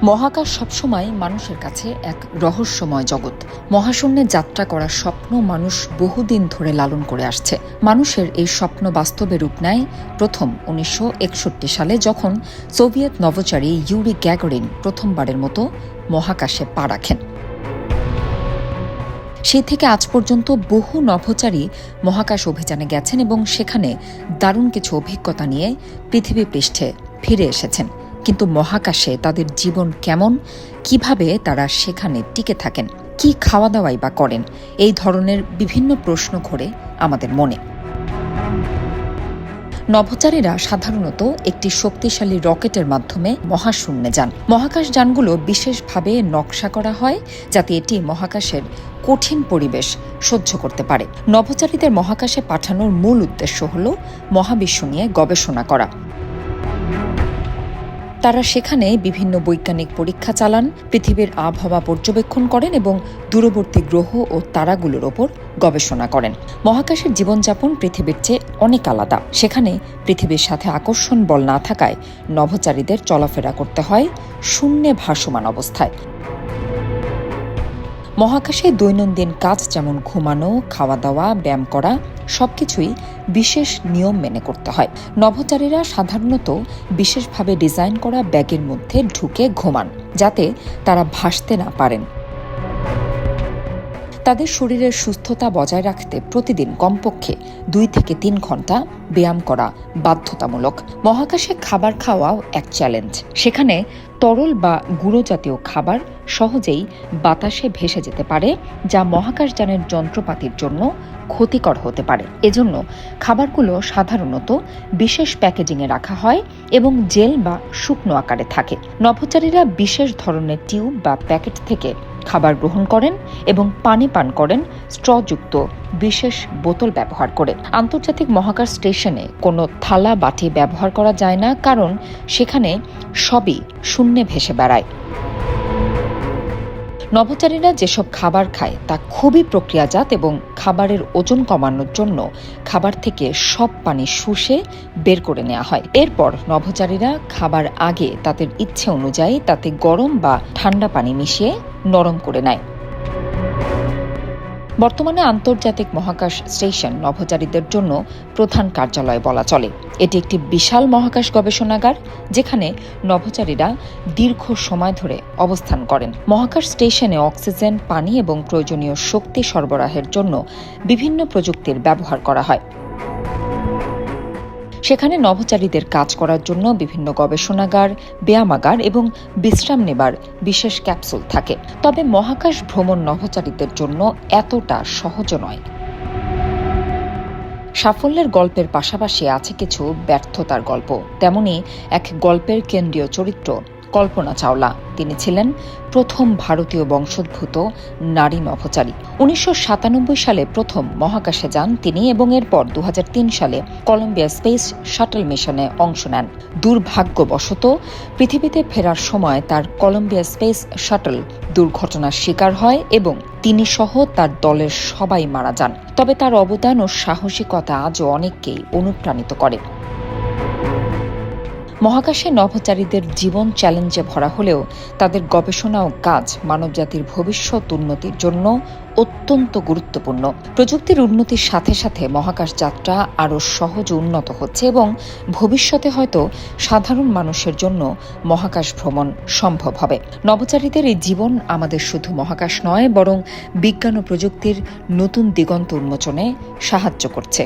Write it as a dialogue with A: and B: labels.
A: মহাকাশ সবসময় মানুষের কাছে এক রহস্যময় জগৎ। মহাশূন্যে যাত্রা করার স্বপ্ন মানুষ বহুদিন ধরে লালন করে আসছে। মানুষের এই স্বপ্ন বাস্তবে রূপ নেয় প্রথম 1961 সালে, যখন সোভিয়েত নভোচারী ইউরি গ্যাগারিন প্রথমবারের মতো মহাকাশে পা রাখেন। সেই থেকে আজ পর্যন্ত বহু নভোচারী মহাকাশ অভিযানে গেছেন এবং সেখানে দারুণ কিছু অভিজ্ঞতা নিয়ে পৃথিবী পৃষ্ঠে ফিরে এসেছেন। কিন্তু মহাকাশে তাদের জীবন কেমন, কিভাবে তারা সেখানে টিকে থাকেন, কি খাওয়া দাওয়াই বা করেন, এই ধরনের বিভিন্ন প্রশ্ন ঘোরে আমাদের মনে। নভোচারীরা সাধারণত একটি শক্তিশালী রকেটের মাধ্যমে মহাশূন্যে যান। মহাকাশ যানগুলো বিশেষভাবে নকশা করা হয় যাতে এটি মহাকাশের কঠিন পরিবেশ সহ্য করতে পারে। নভোচারীদের মহাকাশে পাঠানোর মূল উদ্দেশ্য হল মহাবিশ্ব নিয়ে গবেষণা করা। তারা সেখানে বিভিন্ন বৈজ্ঞানিক পরীক্ষা চালান, পৃথিবীর আবহাওয়া পর্যবেক্ষণ করেন এবং দূরবর্তী গ্রহ ও তারাগুলোর ওপর গবেষণা করেন। মহাকাশের জীবনযাপন পৃথিবীর চেয়ে অনেক আলাদা। সেখানে পৃথিবীর সাথে আকর্ষণ বল না থাকায় নভোচারীদের চলাফেরা করতে হয় শূন্যে ভাসমান অবস্থায়। মহাকাশে দৈনন্দিন কাজ যেমন ঘুমানো, খাওয়া দাওয়া, ব্যায়াম করা সবকিছুই বিশেষ নিয়ম মেনে করতে হয়। নভোচারীরা সাধারণত বিশেষভাবে ডিজাইন করা ব্যাগের মধ্যে ঢুকে ঘুমান, যাতে তারা ভাসতে না পারেন। তাদের শরীরের সুস্থতা বজায় রাখতে প্রতিদিন কমপক্ষে 2 থেকে 3 ঘন্টা ব্যায়াম করা বাধ্যতামূলক। মহাকাশে খাবার খাওয়াও এক চ্যালেঞ্জ। সেখানে তরল বা গুঁড়ো জাতীয় খাবার সহজেই বাতাসে ভেসে যেতে পারে, যা মহাকাশযানের যন্ত্রপাতির জন্য ক্ষতিকর হতে পারে। এজন্য খাবারগুলো সাধারণত বিশেষ প্যাকেজিংয়ে রাখা হয় এবং জেল বা শুকনো আকারে থাকে। নভোচারীরা বিশেষ ধরনের টিউব বা প্যাকেট থেকে খাবার গ্রহণ করেন এবং পানি পান করেন স্ট্রযুক্ত বিশেষ বোতল ব্যবহার করে। আন্তর্জাতিক মহাকাশ স্টেশনে কোনো থালা বাটি ব্যবহার করা যায় না, কারণ সেখানে সবই শূন্যে ভেসে বেড়ায়। নভোচারীরা যেসব খাবার খায় তা খুবই প্রক্রিয়াজাত এবং খাবারের ওজন কমানোর জন্য খাবার থেকে সব পানি শুষে বের করে নেওয়া হয়। এরপর নভোচারীরা খাবার আগে তাদের ইচ্ছে অনুযায়ী তাতে গরম বা ঠান্ডা পানি মিশিয়ে নরম করে নেয়। বর্তমানে আন্তর্জাতিক মহাকাশ স্টেশন নভোচারীদের জন্য প্রধান কার্যালয় বলা চলে। এটি একটি বিশাল মহাকাশ গবেষণাগার, যেখানে নভোচারীরা দীর্ঘ সময় ধরে অবস্থান করেন। মহাকাশ স্টেশনে অক্সিজেন, পানি এবং প্রয়োজনীয় শক্তি সরবরাহের জন্য বিভিন্ন প্রযুক্তির ব্যবহার করা হয়। সেখানে নভোচারীদের কাজ করার জন্য বিভিন্ন গবেষণাগার, ব্যায়ামাগার এবং বিশ্রাম নেবার বিশেষ ক্যাপসুল থাকে। তবে মহাকাশ ভ্রমণ নভোচারীদের জন্য এতটা সহজ নয়। সাফল্যের গল্পের পাশাপাশি আছে কিছু ব্যর্থতার গল্প। তেমনি এক গল্পের কেন্দ্রীয় চরিত্র কল্পনা চাওলা। তিনি ছিলেন প্রথম ভারতীয় বংশোদ্ভূত নারী নভোচারী। 1997 সালে প্রথম মহাকাশে যান তিনি এবং এরপর 2003 সালে কলম্বিয়া স্পেস শাটল মিশনে অংশ নেন। দুর্ভাগ্যবশত পৃথিবীতে ফেরার সময় তার কলম্বিয়া স্পেস শাটল দুর্ঘটনার শিকার হয় এবং তিনি সহ তার দলের সবাই মারা যান। তবে তার অবদান ও সাহসিকতা আজও অনেককেই অনুপ্রাণিত করে। মহাকাশে নভোচারীদের জীবন চ্যালেঞ্জে ভরা হলেও তাদের গবেষণা ও কাজ মানবজাতির ভবিষ্যৎ উন্নতির জন্য অত্যন্ত গুরুত্বপূর্ণ। প্রযুক্তির উন্নতির সাথে সাথে মহাকাশ যাত্রা আরও সহজ উন্নত হচ্ছে এবং ভবিষ্যতে হয়তো সাধারণ মানুষের জন্য মহাকাশ ভ্রমণ সম্ভব হবে। নভোচারীদের এই জীবন আমাদের শুধু মহাকাশ নয়, বরং বিজ্ঞান ও প্রযুক্তির নতুন দিগন্ত উন্মোচনে সাহায্য করছে।